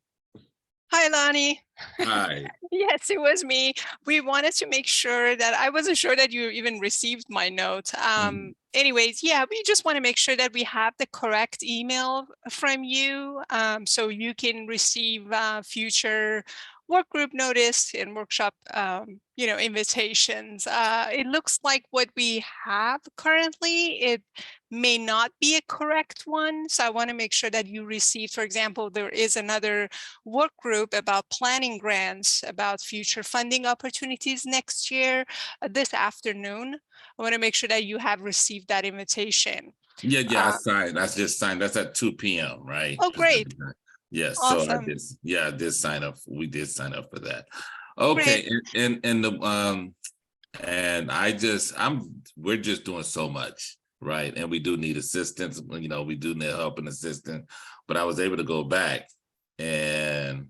Hi, Lonnie. Hi. Yes, it was me. We wanted to make sure that I wasn't sure that you even received my note. Anyways, yeah, we just want to make sure that we have the correct email from you, so you can receive future work group notice and workshop, invitations. It looks like what we have currently, it may not be a correct one. So I want to make sure that you receive, for example, there is another work group about planning grants, about future funding opportunities next year, this afternoon. I want to make sure that you have received that invitation. Yeah, I signed. I just signed. That's at 2 p.m., right? Oh, great. Yes, Awesome. So I did sign up. We did sign up for that. Okay, and we're just doing so much, right? And we do need assistance. We do need help and assistance. But I was able to go back and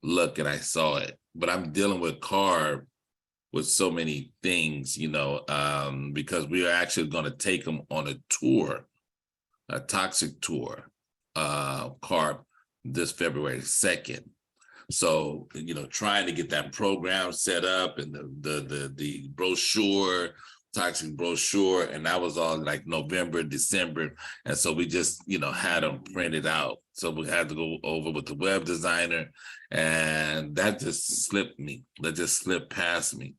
look, and I saw it. But I'm dealing with CARB with so many things, because we are actually going to take them on a tour, a toxic tour, CARB, this February 2nd. So, trying to get that program set up and the brochure, toxic brochure, and that was all like November, December. And so we just, had them printed out. So we had to go over with the web designer, and that just slipped past me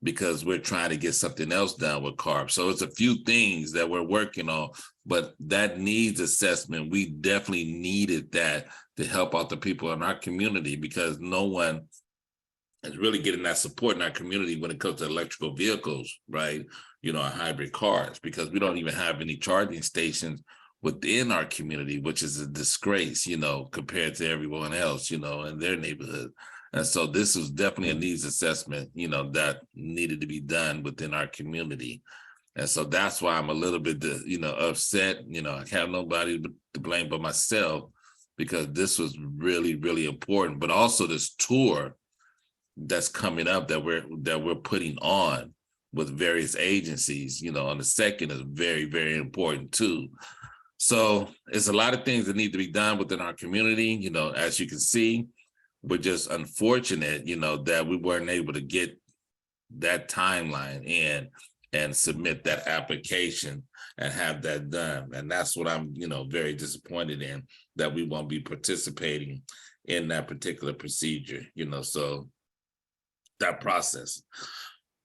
because we're trying to get something else done with CARB. So it's a few things that we're working on, but that needs assessment. We definitely needed that to help out the people in our community because no one is really getting that support in our community when it comes to electrical vehicles, right? Hybrid cars, because we don't even have any charging stations within our community, which is a disgrace, compared to everyone else, in their neighborhood. And so this was definitely a needs assessment, that needed to be done within our community. And so that's why I'm a little bit, upset. I have nobody to blame but myself, because this was really, really important. But also this tour that's coming up that we're putting on, with various agencies, on the second is very, very important too. So it's a lot of things that need to be done within our community. As you can see, we're just unfortunate, that we weren't able to get that timeline in and submit that application and have that done. And that's what I'm, very disappointed in, that we won't be participating in that particular procedure, so that process.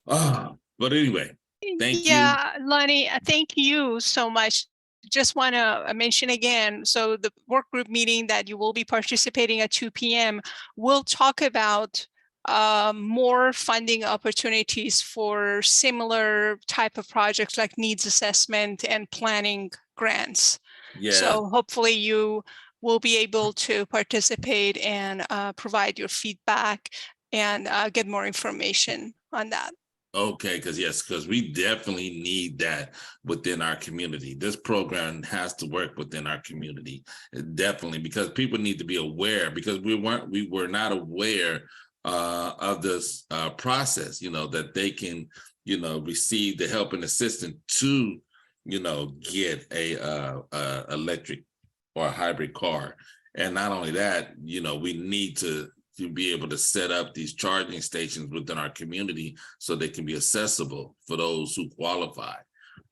But anyway, thank you. Yeah, Lonnie, thank you so much. Just want to mention again, so the work group meeting that you will be participating at 2 p.m. will talk about more funding opportunities for similar type of projects like needs assessment and planning grants. Yeah. So hopefully you will be able to participate and provide your feedback and get more information on that. Okay, because we definitely need that within our community. This program has to work within our community, definitely, because people need to be aware, because we were not aware of this process, that they can, receive the help and assistance to, get a electric or a hybrid car. And not only that, we need to be able to set up these charging stations within our community so they can be accessible for those who qualify,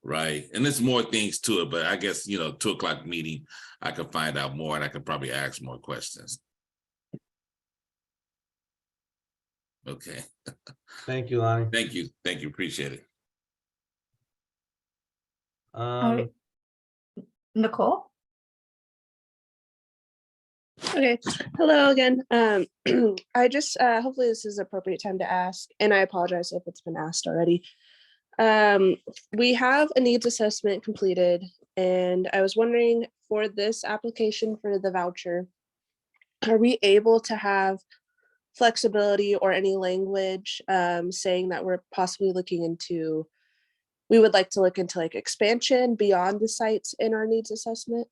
right? And there's more things to it, but I guess, 2 o'clock meeting, I could find out more and I could probably ask more questions. Okay. Thank you, Lonnie. Thank you. Appreciate it. All right. Nicole? Okay, hello again. I just, hopefully this is appropriate time to ask, and I apologize if it's been asked already. We have a needs assessment completed, and I was wondering, for this application for the voucher, are we able to have flexibility or any language saying that we're possibly we would like to look into like expansion beyond the sites in our needs assessment?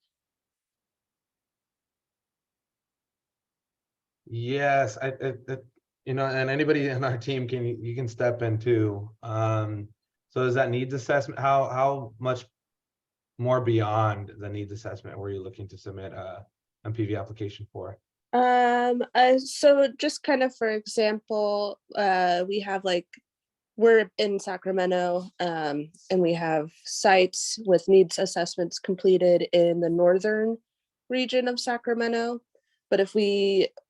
Yes, and anybody in our team you can step in too. So is that needs assessment? How much more beyond the needs assessment were you looking to submit a MPV application for? So just kind of, for example, we have we're in Sacramento, and we have sites with needs assessments completed in the northern region of Sacramento. But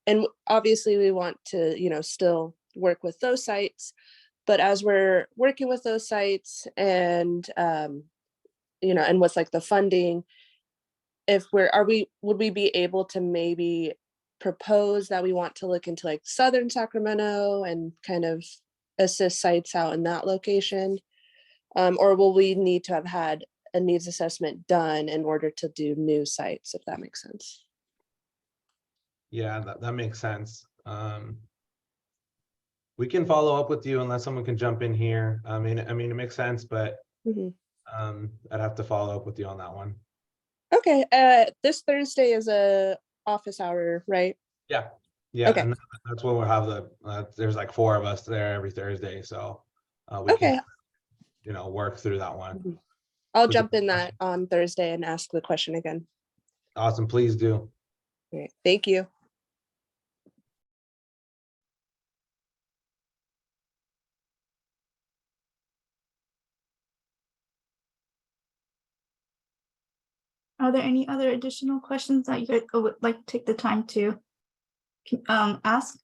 and obviously we want to, still work with those sites, but as we're working with those sites and, and with the funding, would we be able to maybe propose that we want to look into southern Sacramento and kind of assist sites out in that location? Or will we need to have had a needs assessment done in order to do new sites, if that makes sense? Yeah, that makes sense. We can follow up with you unless someone can jump in here. I mean, it makes sense, but I'd have to follow up with you on that one. Okay. This Thursday is a office hour, right? Yeah. Okay. And that's when we'll have there's 4 of us there every Thursday, so we Okay. can work through that one. I'll jump in that on Thursday and ask the question again. Awesome, please do. Okay. Thank you. Are there any other additional questions that you would like to take the time to ask?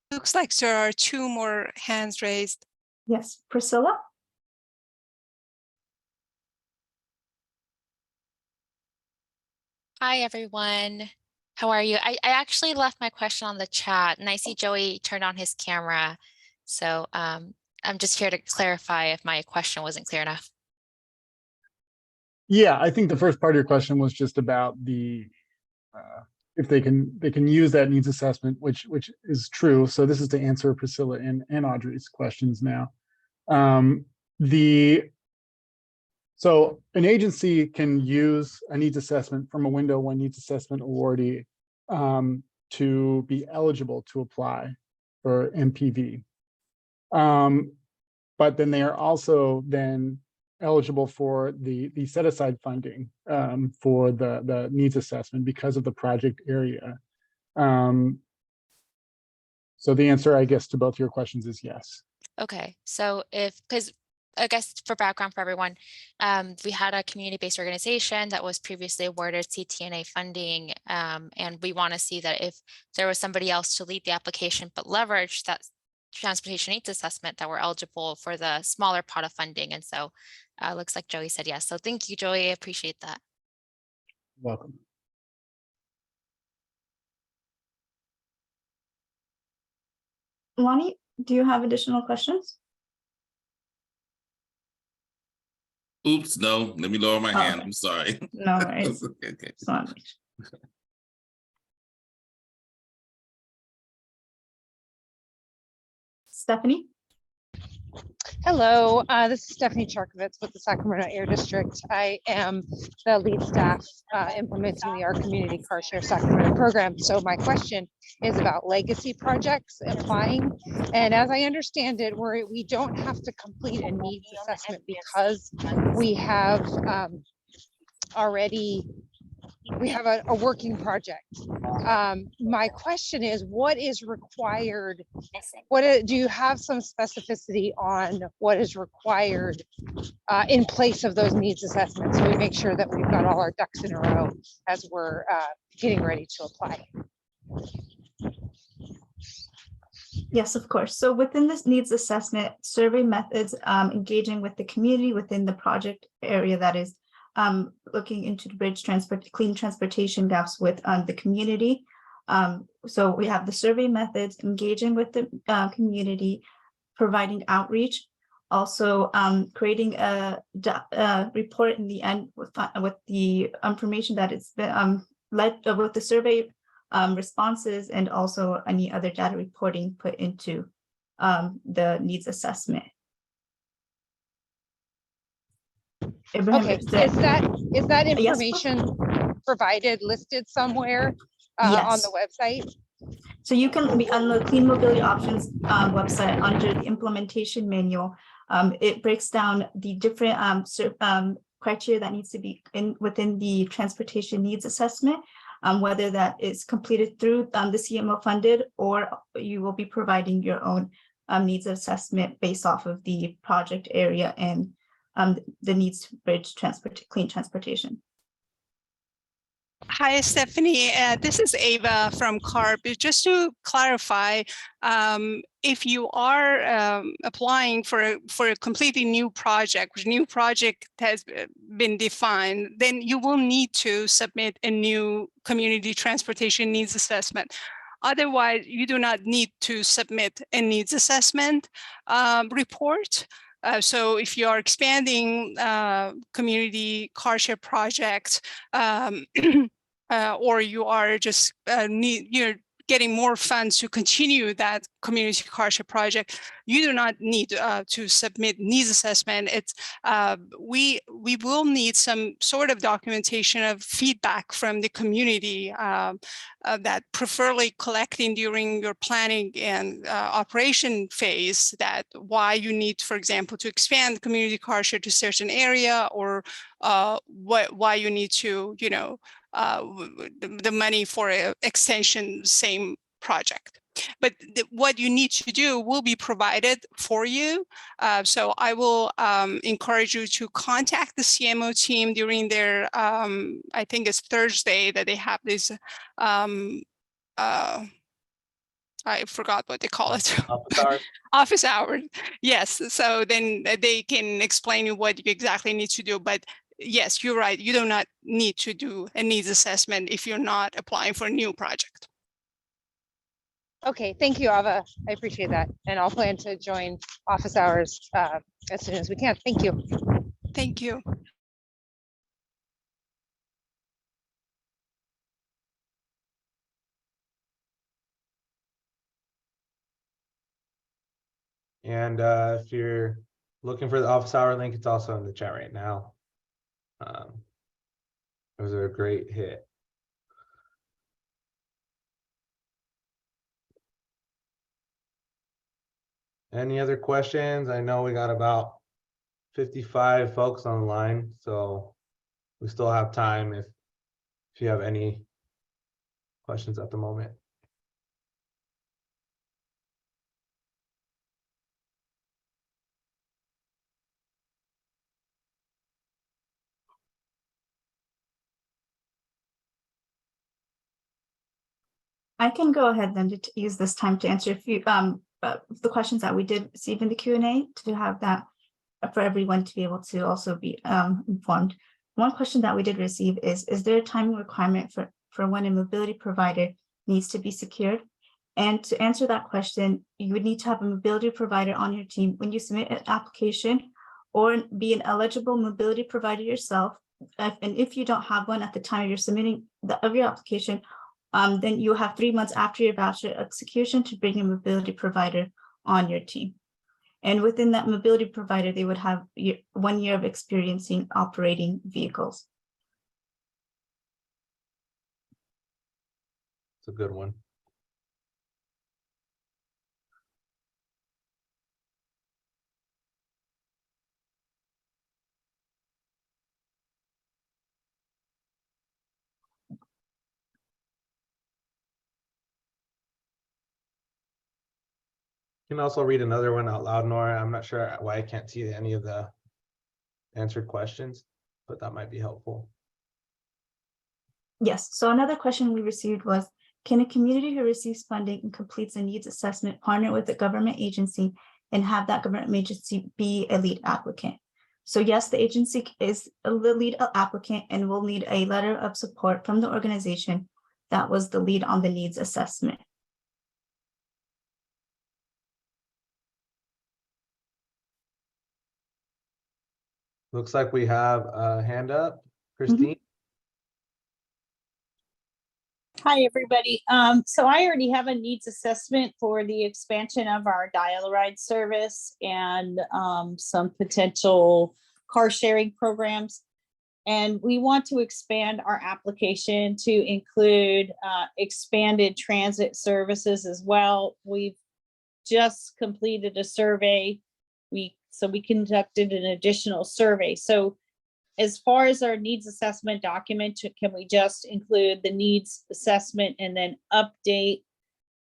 Looks like there are 2 more hands raised. Yes, Priscilla? Hi, everyone. How are you? I actually left my question on the chat, and I see Joey turned on his camera. So I'm just here to clarify if my question wasn't clear enough. Yeah, I think the first part of your question was just about if they can use that needs assessment, which is true. So this is to answer Priscilla and Audrey's questions now. So an agency can use a needs assessment from a window one needs assessment awardee to be eligible to apply for MPV. But then they are also then eligible for the set aside funding for the needs assessment because of the project area. So the answer, I guess, to both your questions is yes. Okay, so because I guess for background for everyone, we had a community-based organization that was previously awarded CTNA funding, and we want to see that if there was somebody else to lead the application but leverage that transportation needs assessment, that we're eligible for the smaller pot of funding. And so looks like Joey said yes. So thank you, Joey. I appreciate that. Welcome. Lonnie, do you have additional questions? Oops, no, let me lower my hand. Okay. I'm sorry. No worries. Okay. Just wanted to make sure. Stephanie? Hello, this is Stephanie Charkovitz with the Sacramento Air District. I am the lead staff implementing the Our Community Car Share Sacramento program. So my question is about legacy projects applying. And as I understand it, we don't have to complete a needs assessment because we have we have a working project. My question is, what is required? Do you have some specificity on what is required in place of those needs assessments, so we make sure that we've got all our ducks in a row as we're getting ready to apply? Yes, of course. So within this needs assessment, survey methods, engaging with the community within the project area that is looking into the clean transportation gaps with the community. So we have the survey methods, engaging with the community, providing outreach, also creating a report in the end with the information that it's been led with the survey responses, and also any other data reporting put into the needs assessment. Abraham, Okay, is that information provided, listed somewhere on the website? So you can be on the Clean Mobility Options website under the implementation manual. It breaks down the different criteria that needs to be within the transportation needs assessment, whether that is completed through the CMO funded, or you will be providing your own needs assessment based off of the project area and the needs to bridge clean transportation. Hi, Stephanie. This is Ava from CARP. Just to clarify, if you are applying for a completely new project, which new project has been defined, then you will need to submit a new community transportation needs assessment. Otherwise, you do not need to submit a needs assessment report. So if you are expanding community car share projects, or you are just you're getting more funds to continue that community car share project, you do not need to submit needs assessment. It's we will need some sort of documentation of feedback from the community that preferably collecting during your planning and operation phase, that why you need, for example, to expand community car share to certain area, or why you need to, you know, the money for an extension, same project. But what you need to do will be provided for you. So I will encourage you to contact the CMO team during their, I think it's Thursday that they have this, I forgot what they call it. Office hours. Office hours. Yes. So then they can explain you what you exactly need to do. But yes, you're right. You do not need to do a needs assessment if you're not applying for a new project. Okay, thank you, Ava. I appreciate that. And I'll plan to join office hours as soon as we can. Thank you. Thank you. And if you're looking for the office hour link, it's also in the chat right now. It was a great hit. Any other questions? I know we got about 55 folks online, so we still have time if you have any questions at the moment. I can go ahead then to use this time to answer a few the questions that we did receive in the Q&A, to have that for everyone to be able to also be informed. One question that we did receive is there a timing requirement for when a mobility provider needs to be secured? And to answer that question, you would need to have a mobility provider on your team when you submit an application, or be an eligible mobility provider yourself. And if you don't have one at the time you're submitting of your application, then you have 3 months after your voucher execution to bring a mobility provider on your team. And within that mobility provider, they would have 1 year of experience in operating vehicles. It's a good one. You can also read another one out loud, Nora. I'm not sure why I can't see any of the answered questions, but that might be helpful. Yes, so another question we received was, can a community who receives funding and completes a needs assessment partner with a government agency and have that government agency be a lead applicant? So yes, the agency is a lead applicant and will need a letter of support from the organization that was the lead on the needs assessment. Looks like we have a hand up. Christine? Hi, everybody. So I already have a needs assessment for the expansion of our dial-a-ride service and some potential car sharing programs. And we want to expand our application to include expanded transit services as well. We've just completed a survey. We conducted an additional survey. So as far as our needs assessment document, can we just include the needs assessment and then update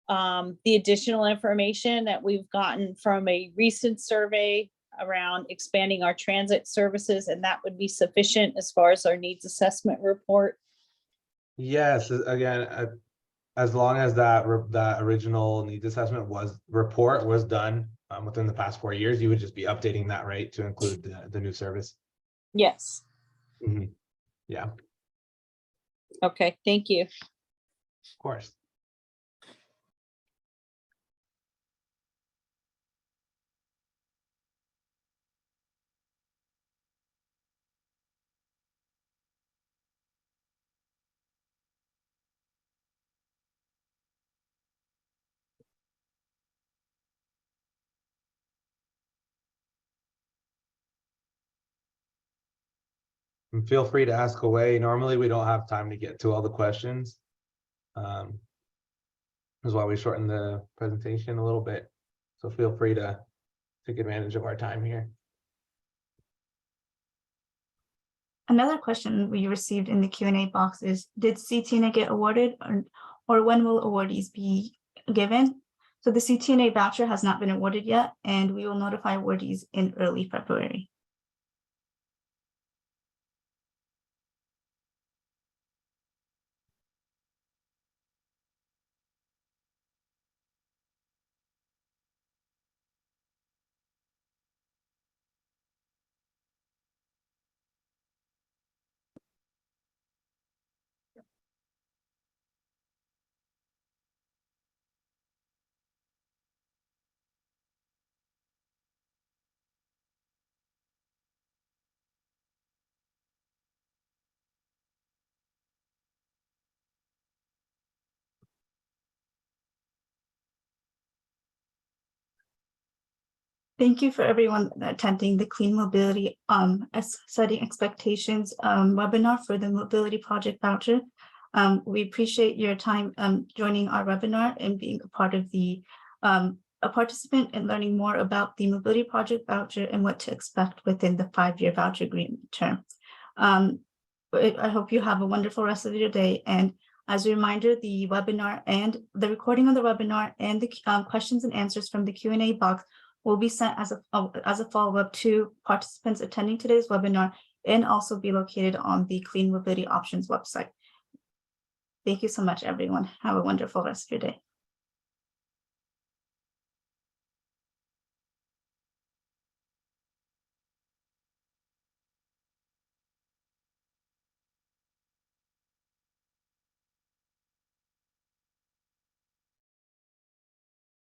the additional information that we've gotten from a recent survey around expanding our transit services, and that would be sufficient as far as our needs assessment report? Yes, again, as long as that original needs assessment report was done within the past 4 years, you would just be updating that, right, to include the new service. Yes. Mm-hmm. Yeah. Okay, thank you. Of course. And feel free to ask away. Normally, we don't have time to get to all the questions. That's why we shortened the presentation a little bit. So feel free to take advantage of our time here. Another question we received in the Q&A box is, did CTNA get awarded, or when will awardees be given? So the CTNA voucher has not been awarded yet, and we will notify awardees in early February. Thank you for everyone attending the Clean Mobility Setting Expectations webinar for the Mobility Project Voucher. We appreciate your time joining our webinar and being a part of the a participant and learning more about the Mobility Project Voucher and what to expect within the 5-year voucher agreement term. I hope you have a wonderful rest of your day. And as a reminder, the webinar and the recording of the webinar and the questions and answers from the Q&A box will be sent as a follow-up to participants attending today's webinar and also be located on the Clean Mobility Options website. Thank you so much, everyone. Have a wonderful rest of your day.